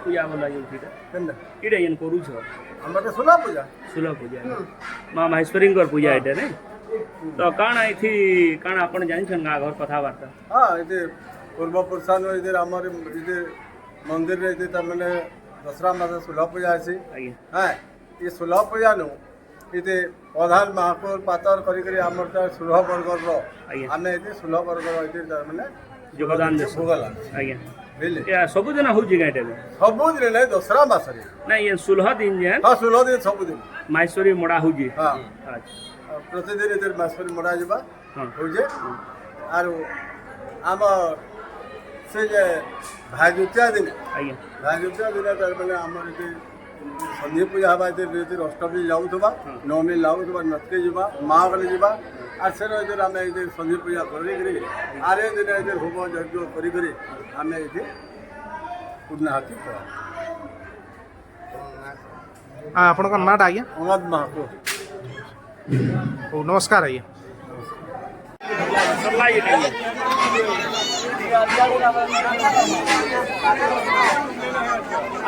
पूजा बोला इडे येन करू छ हमर तो सुलह पूजा माँ महेश्वरी पूजा एटे ने तो काण आइथी काण आपण जानि छन घर कथा वार्ता हां इते पूर्व पुरुषान इते हमर इते मंदिर रे इते तमने दसरा मास सुलह पूजा आसी हां ये सुलह पूजा नु इते प्रधान महापौर पातर करी करी हमर त सुलह बरगढ़ रो आमे इते सुलह बरगढ़ इते तमने योगदान दे भोगला आज्ञा बिले या सब दिन होजी गाटे सब दिन नै दसरा मास रे ना ये 16 दिन जे हां 16 दिन सब दिन महेश्वरी मोड़ा होजी हां अच्छा प्रतिदिन इते महेश्वरी मोड़ा जिबा हां होजे आरो आम से जे भाजुत्या दिन आज्ञा भाजुत्या दिन तर माने हमर इते संधि पूजा हवा इते अष्टमी जाउथबा नवमी लाउथबा नटके जिबा महागले जिबा आर से इधर आमे इधर संधि पूजा करी करी आरे दिन इधर होम यज्ञ करी करी आमे इधर पूर्णाहुति करा हां आपण का नाट आज्ञा अमद महाको ओ नमस्कार आज्ञा आ